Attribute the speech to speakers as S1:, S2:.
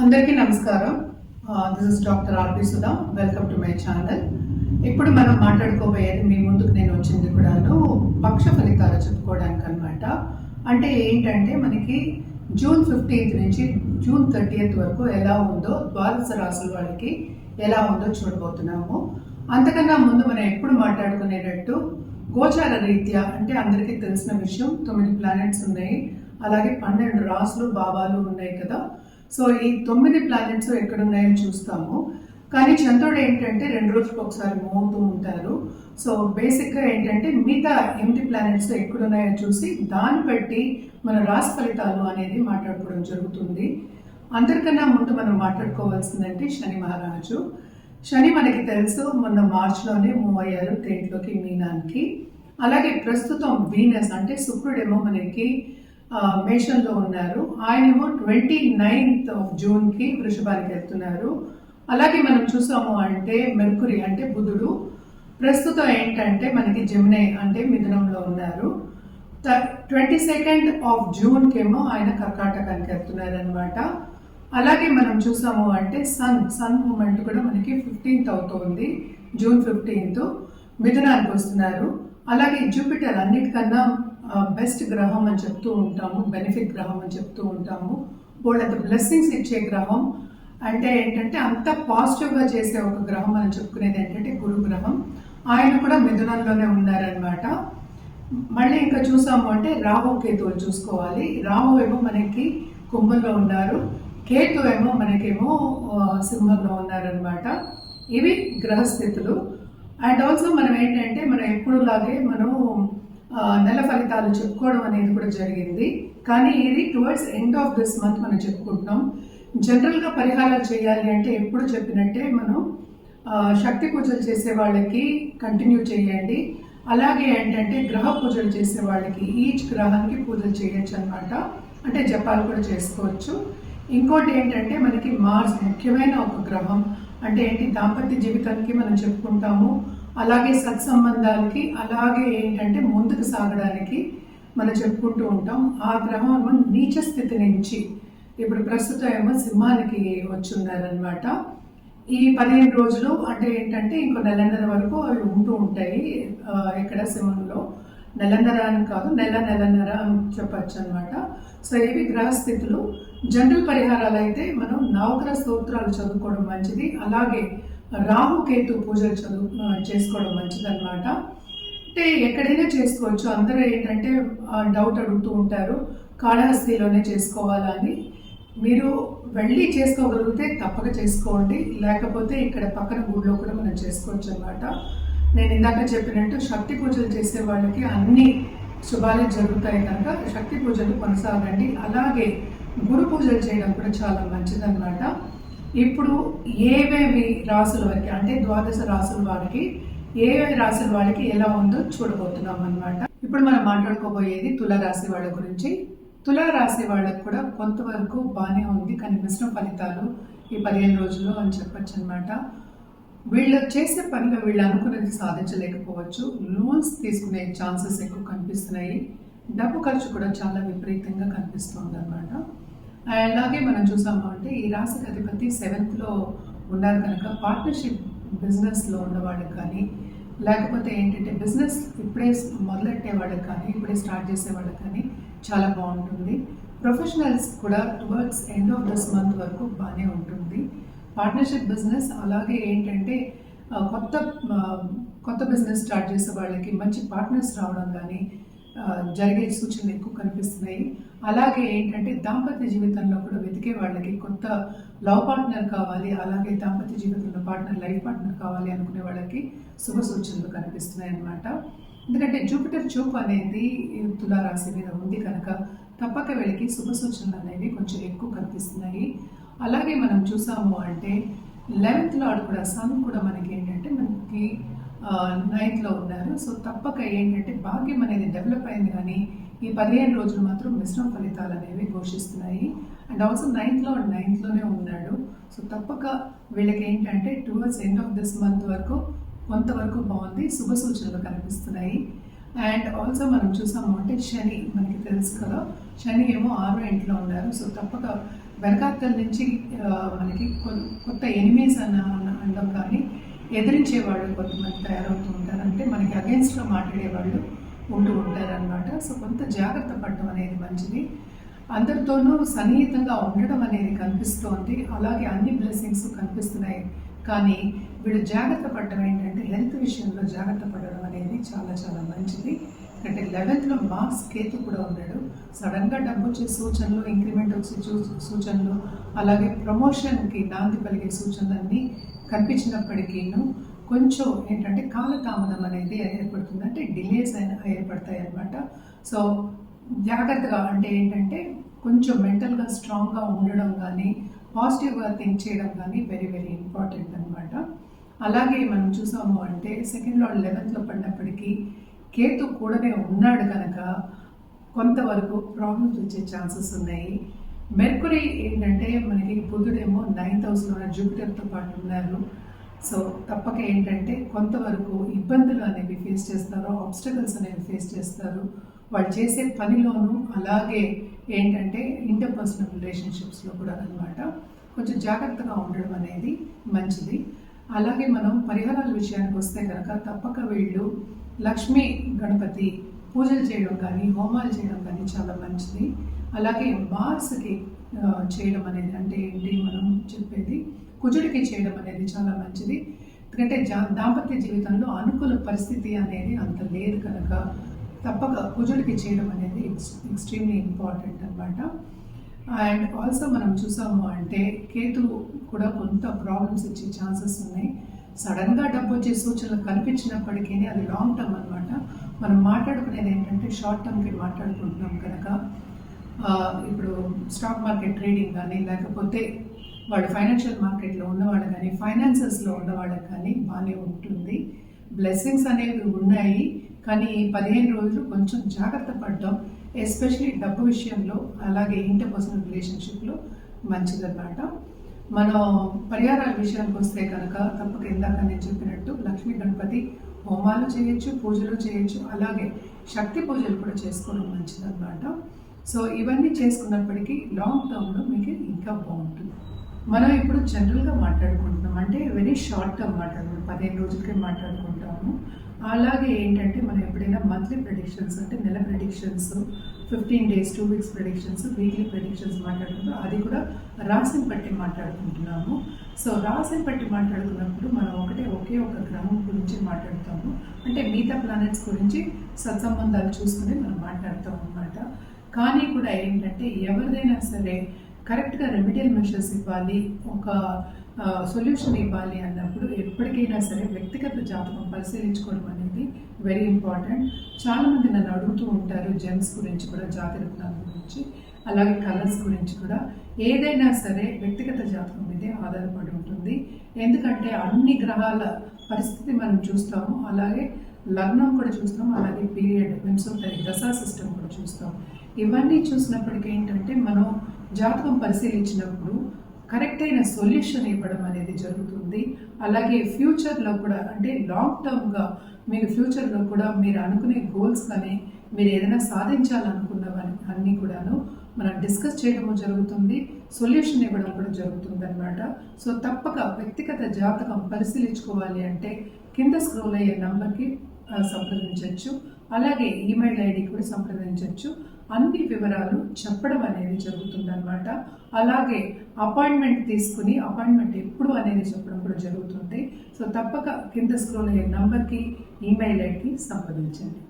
S1: అందరికీ నమస్కారం. This is doctor RP Sudha. Welcome to my channel. ఇప్పుడు మనం మాట్లాడుకోబోయేది మీ ముందుకు నేను వచ్చింది కూడాను పక్ష ఫలితాలు చెప్పుకోవడానికి అనమాట. అంటే ఏంటంటే మనకి జూన్ 15th నుంచి జూన్ 30th వరకు ఎలా ఉందో ద్వాదశ రాశుల వాళ్ళకి ఎలా ఉందో చూడబోతున్నాము. అంతకన్నా ముందు మనం ఎప్పుడు మాట్లాడుకునేటట్టు గోచార రీత్యా అంటే అందరికీ తెలిసిన విషయం 9 ప్లానెట్స్ ఉన్నాయి, అలాగే 12 రాసులు భావాలు ఉన్నాయి కదా. సో ఈ 9 ప్లానెట్స్ ఎక్కడున్నాయో చూస్తాము. కానీ చంద్రుడు ఏంటంటే 2 రోజులకు ఒకసారి మూవ్ అవుతూ ఉంటారు. సో బేసిక్గా ఏంటంటే మిగతా 8 ప్లానెట్స్ ఎక్కడున్నాయో చూసి దాన్ని బట్టి మన రాశి ఫలితాలు అనేది మాట్లాడుకోవడం జరుగుతుంది. అందరికన్నా ముందు మనం మాట్లాడుకోవాల్సిందంటే శని మహారాజు. శని మనకి తెలుసు మొన్న మార్చిలోనే మూవ్ అయ్యారు దేంట్లోకి, మీనానికి. అలాగే ప్రస్తుతం వీనస్ అంటే శుక్రుడేమో మనకి మేషంలో ఉన్నారు. ఆయనేమో 29th of June వృషభానికి వెళ్తున్నారు. అలాగే మనం చూసాము అంటే మెర్కురీ అంటే బుధుడు ప్రస్తుతం ఏంటంటే మనకి జెమిని అంటే మిథునంలో ఉన్నారు. 22nd of June ఆయన కర్కాటకానికి వెళ్తున్నారు అనమాట. అలాగే మనం చూసాము అంటే సన్ మూమెంట్ కూడా మనకి 15th అవుతుంది, జూన్ 15th మిథునానికి వస్తున్నారు. అలాగే జూపిటర్ అన్నిటికన్నా బెస్ట్ గ్రహం అని చెప్తూ ఉంటాము, బెనిఫిట్ గ్రహం అని చెప్తూ ఉంటాము. వాళ్ళంత బ్లెస్సింగ్స్ ఇచ్చే గ్రహం అంటే ఏంటంటే అంత పాజిటివ్గా చేసే ఒక గ్రహం అని చెప్పుకునేది ఏంటంటే గురు గ్రహం. ఆయన కూడా మిథునంలోనే ఉన్నారనమాట. మళ్ళీ ఇంకా చూసాము అంటే రాహు కేతువులు చూసుకోవాలి. రాహు ఏమో మనకి కుంభంలో ఉన్నారు, కేతు ఏమో మనకేమో సింహంలో ఉన్నారనమాట. ఇవి గ్రహస్థితులు. అండ్ ఆల్సో మనం ఏంటంటే మనం ఎప్పుడులాగే మనం నెల ఫలితాలు చెప్పుకోవడం అనేది కూడా జరిగింది. కానీ ఇది towards end of this month మనం చెప్పుకుంటున్నాం. జనరల్గా పరిహారాలు చేయాలి అంటే ఎప్పుడు చెప్పినట్టే మనం శక్తి పూజలు చేసే వాళ్ళకి కంటిన్యూ చేయండి. అలాగే ఏంటంటే గ్రహ పూజలు చేసే వాళ్ళకి ఈచ్ గ్రహానికి పూజలు చేయొచ్చు అనమాట. అంటే జపాలు కూడా చేసుకోవచ్చు. ఇంకోటి ఏంటంటే మనకి మార్స్ ముఖ్యమైన ఒక గ్రహం. అంటే ఏంటి, దాంపత్య జీవితానికి మనం చెప్పుకుంటాము, అలాగే సత్సంబంధాలకి, అలాగే ఏంటంటే ముందుకు సాగడానికి మనం చెప్పుకుంటూ ఉంటాం. ఆ గ్రహం ఏమో నీచ స్థితి నుంచి ఇప్పుడు ప్రస్తుతం ఏమో సింహానికి వచ్చి ఉన్నారనమాట. ఈ 15 రోజులు అంటే ఏంటంటే ఇంకో నెలన్నర వరకు అవి ఉంటూ ఉంటాయి ఇక్కడ సింహంలో. నెలన్నర అని కాదు, నెలన్నర అని చెప్పచ్చు అనమాట. సో ఇవి గ్రహస్థితులు. జనరల్ పరిహారాలు అయితే మనం నవగ్రహ స్తోత్రాలు చదువుకోవడం మంచిది. అలాగే రాహుకేతు పూజలు చేసుకోవడం మంచిది అనమాట. అంటే ఎక్కడైనా చేసుకోవచ్చు. అందరూ ఏంటంటే డౌట్ అడుగుతూ ఉంటారు కాళహస్తిలోనే చేసుకోవాలని. మీరు వెళ్ళి చేసుకోగలిగితే తప్పక చేసుకోండి, లేకపోతే ఇక్కడ పక్కన గుడిలో కూడా మనం చేసుకోవచ్చు అనమాట. నేను ఇందాక చెప్పినట్టు శక్తి పూజలు చేసే వాళ్ళకి అన్ని శుభాలు జరుగుతాయి కనుక శక్తి పూజలు కొనసాగండి. అలాగే గురు పూజలు చేయడం కూడా చాలా మంచిదన్నమాట. ఇప్పుడు ఏవేవి రాసుల వారికి అంటే ద్వాదశ రాసుల వారికి ఏవేవి రాసుల వాళ్ళకి ఎలా ఉందో చూడబోతున్నాం అనమాట. ఇప్పుడు మనం మాట్లాడుకోబోయేది తులారాశి వాళ్ళ గురించి. తులారాశి వాళ్ళకు కూడా కొంతవరకు బాగానే ఉంది, కానీ మిశ్రమ ఫలితాలు ఈ 15 రోజుల్లో అని చెప్పచ్చు అనమాట. వీళ్ళు చేసే పనిలో వీళ్ళు అనుకున్నది సాధించలేకపోవచ్చు. లోన్స్ తీసుకునే ఛాన్సెస్ ఎక్కువ కనిపిస్తున్నాయి. డబ్బు ఖర్చు కూడా చాలా విపరీతంగా కనిపిస్తుంది అనమాట. అలాగే మనం చూసాము అంటే ఈ రాశికి అధిపతి 7th ఉన్నారు కనుక పార్ట్నర్షిప్ బిజినెస్లో ఉన్న వాళ్ళకి కానీ, లేకపోతే ఏంటంటే బిజినెస్ ఇప్పుడే మొదలెట్టే వాళ్ళకి కానీ, ఇప్పుడే స్టార్ట్ చేసే వాళ్ళకి కానీ చాలా బాగుంటుంది. ప్రొఫెషనల్స్ కూడా towards end of this month వరకు బాగానే ఉంటుంది. పార్ట్నర్షిప్ బిజినెస్ అలాగే ఏంటంటే కొత్త బిజినెస్ స్టార్ట్ చేసే వాళ్ళకి మంచి పార్ట్నర్స్ రావడం కానీ జరిగే సూచనలు ఎక్కువ కనిపిస్తున్నాయి. అలాగే ఏంటంటే దాంపత్య జీవితంలో కూడా వెతికే వాళ్ళకి కొత్త లవ్ పార్ట్నర్ కావాలి, అలాగే దాంపత్య జీవితంలో లైఫ్ పార్ట్నర్ కావాలి అనుకునే వాళ్ళకి శుభ సూచనలు కనిపిస్తున్నాయి అన్నమాట. ఎందుకంటే జూపిటర్ చూపు అనేది తులారాశి మీద ఉంది కనుక తప్పక వీళ్ళకి శుభ సూచనలు అనేవి కొంచెం ఎక్కువ కనిపిస్తున్నాయి. అలాగే మనం చూసాము అంటే 11th లార్డ్ కూడా సన్ కూడా మనకి ఏంటంటే మనకి 9th ఉన్నారు. సో తప్పక ఏంటంటే భాగ్యం అనేది డెవలప్ అయింది, కానీ ఈ 15 రోజులు మాత్రం మిశ్రమ ఫలితాలు అనేవి ఘోషిస్తున్నాయి. And also 9th lord 9th ఉన్నాడు. సో తప్పక వీళ్ళకి ఏంటంటే towards end of this month వరకు కొంతవరకు బాగుంది, శుభ సూచనలు కనిపిస్తున్నాయి. అండ్ ఆల్సో మనం చూసాము అంటే శని మనకి తెలుసు కదా, శని ఏమో 6వ ఇంట్లో ఉన్నారు. సో తప్పక వెనకాతల నుంచి మనకి కొత్త ఎనిమీస్ అనడం కానీ ఎదిరించే వాళ్ళు కొంతమంది తయారవుతూ ఉంటారు. అంటే మనకి అగేన్స్ట్గా మాట్లాడే వాళ్ళు ఉంటూ ఉంటారనమాట. సో కొంత జాగ్రత్త పడడం అనేది మంచిది. అందరితోనూ సన్నిహితంగా ఉండడం అనేది కనిపిస్తోంది, అలాగే అన్ని బ్లెస్సింగ్స్ కనిపిస్తున్నాయి. కానీ వీళ్ళు జాగ్రత్త పడడం ఏంటంటే హెల్త్ విషయంలో జాగ్రత్త పడడం అనేది చాలా చాలా మంచిది. అంటే 11th మార్క్స్ కేతు కూడా ఉన్నాడు. సడన్గా డబ్బు వచ్చే సూచనలు, ఇంక్రిమెంట్ వచ్చే సూచనలు, అలాగే ప్రమోషన్కి నాంది పలిగే సూచనలన్నీ కనిపించినప్పటికీను కొంచెం ఏంటంటే కాలతామదం అనేది ఏర్పడుతుంది, అంటే డిలేస్ ఏర్పడతాయి అన్నమాట. సో జాగ్రత్తగా అంటే ఏంటంటే కొంచెం మెంటల్గా స్ట్రాంగ్గా ఉండడం కానీ పాజిటివ్గా థింక్ చేయడం కానీ వెరీ వెరీ ఇంపార్టెంట్ అనమాట. అలాగే మనం చూసాము అంటే సెకండ్ లార్డ్ 11th పడినప్పటికీ కేతు కూడానే ఉన్నాడు కనుక కొంతవరకు ప్రాబ్లమ్స్ వచ్చే ఛాన్సెస్ ఉన్నాయి. మెర్కురీ ఏంటంటే మనకి బుధుడేమో 9th హౌస్లో జూపిటర్తో పాటు ఉన్నారు. సో తప్పక ఏంటంటే కొంతవరకు ఇబ్బందులు అనేవి ఫేస్ చేస్తారు, ఆబ్స్టకల్స్ అనేవి ఫేస్ చేస్తారు వాళ్ళు చేసే పనిలోనూ, అలాగే ఏంటంటే ఇంటర్పర్సనల్ రిలేషన్షిప్స్లో కూడా అనమాట. కొంచెం జాగ్రత్తగా ఉండడం అనేది మంచిది. అలాగే మనం పరిహారాల విషయానికి వస్తే కనుక తప్పక వీళ్ళు లక్ష్మీ గణపతి పూజలు చేయడం కానీ హోమాలు చేయడం కానీ చాలా మంచిది. అలాగే మార్స్కి చేయడం అనేది అంటే ఏంటి మనం చెప్పేది కుజుడికి చేయడం అనేది చాలా మంచిది. ఎందుకంటే దాంపత్య జీవితంలో అనుకూల పరిస్థితి అనేది అంత లేదు కనుక తప్పక కుజుడికి చేయడం అనేది ఎక్స్ట్రీమ్లీ ఇంపార్టెంట్ అనమాట. అండ్ ఆల్సో మనం చూసాము అంటే కేతు కూడా కొంత ప్రాబ్లమ్స్ ఇచ్చే ఛాన్సెస్ ఉన్నాయి. సడన్గా డబ్బు వచ్చే సూచనలు కనిపించినప్పటికీ అది లాంగ్ టర్మ్ అనమాట. మనం మాట్లాడుకునేది ఏంటంటే షార్ట్ టర్మ్కి మాట్లాడుకుంటున్నాం కనుక ఇప్పుడు స్టాక్ మార్కెట్ ట్రేడింగ్ కానీ లేకపోతే వాళ్ళు ఫైనాన్షియల్ మార్కెట్లో ఉన్నవాళ్ళు కానీ ఫైనాన్సెస్లో ఉన్నవాళ్ళకి కానీ బాగానే ఉంటుంది. బ్లెస్సింగ్స్ అనేవి ఉన్నాయి, కానీ 15 రోజులు కొంచెం జాగ్రత్త పడడం, ఎస్పెషలీ డబ్బు విషయంలో అలాగే ఇంటర్పర్సనల్ రిలేషన్షిప్లో మంచిదన్నమాట. మనం పరిహారాల విషయానికి వస్తే కనుక తప్పక ఇందాక నేను చెప్పినట్టు లక్ష్మీ గణపతి హోమాలు చేయొచ్చు, పూజలు చేయొచ్చు, అలాగే శక్తి పూజలు కూడా చేసుకోవడం మంచిదన్నమాట. సో ఇవన్నీ చేసుకున్నప్పటికీ లాంగ్ టర్మ్లో మీకు ఇంకా బాగుంటుంది. మనం ఇప్పుడు జనరల్గా మాట్లాడుకుంటున్నాం అంటే వెరీ షార్ట్ టర్మ్ మాట్లాడుకుంటాం, 15 రోజులకే మాట్లాడుకుంటాము. అలాగే ఏంటంటే మనం ఎప్పుడైనా మంత్లీ ప్రెడిక్షన్స్ అంటే నెల predictions, 15 days 2 weeks predictions, weekly predictions మాట్లాడుకుంటాం. అది కూడా రాశిని బట్టి మాట్లాడుకుంటున్నాము. సో రాశిని బట్టి మాట్లాడుకున్నప్పుడు మనం ఒకే ఒక గ్రహం గురించి మాట్లాడుతాము. అంటే మిగతా ప్లానెట్స్ గురించి సత్సంబంధాలు చూసుకుని మనం మాట్లాడతాం అన్నమాట. కానీ కూడా ఏంటంటే ఎవరిదైనా సరే కరెక్ట్గా రెమెడియల్ మెషర్స్ ఇవ్వాలి, ఒక సొల్యూషన్ ఇవ్వాలి అన్నప్పుడు ఎప్పటికైనా సరే వ్యక్తిగత జాతకం పరిశీలించుకోవడం అనేది వెరీ ఇంపార్టెంట్. చాలామంది నన్ను అడుగుతూ ఉంటారు జెమ్స్ గురించి కూడా, జాతరత్నాల గురించి, అలాగే కలర్స్ గురించి కూడా. ఏదైనా సరే వ్యక్తిగత జాతకం మీదే ఆధారపడి ఉంటుంది. ఎందుకంటే అన్ని గ్రహాల పరిస్థితి మనం చూస్తాము, అలాగే లగ్నం కూడా చూస్తాం, అలాగే పీరియడ్ వింశోత్తరి దశా సిస్టమ్ కూడా చూస్తాం. ఇవన్నీ చూసినప్పటికీ ఏంటంటే మనం జాతకం పరిశీలించినప్పుడు కరెక్ట్ అయిన సొల్యూషన్ ఇవ్వడం అనేది జరుగుతుంది. అలాగే ఫ్యూచర్లో కూడా అంటే లాంగ్ టర్మ్గా మీరు ఫ్యూచర్లో కూడా మీరు అనుకునే గోల్స్ కానీ మీరు ఏదైనా సాధించాలనుకున్నవని అన్నీ కూడాను మనం డిస్కస్ చేయడము జరుగుతుంది, సొల్యూషన్ ఇవ్వడం కూడా జరుగుతుంది అనమాట. సో తప్పక వ్యక్తిగత జాతకం పరిశీలించుకోవాలి అంటే కింద స్క్రోల్ అయ్యే నంబర్కి సంప్రదించవచ్చు, అలాగే ఈమెయిల్ ఐడి కూడా సంప్రదించవచ్చు. అన్ని వివరాలు చెప్పడం అనేది జరుగుతుంది అనమాట. అలాగే అపాయింట్మెంట్ తీసుకుని అపాయింట్మెంట్ ఎప్పుడు అనేది చెప్పడం కూడా జరుగుతుంది. సో తప్పక కింద స్క్రోల్ అయ్యే నంబర్కి ఈమెయిల్ ఐడికి సంప్రదించండి.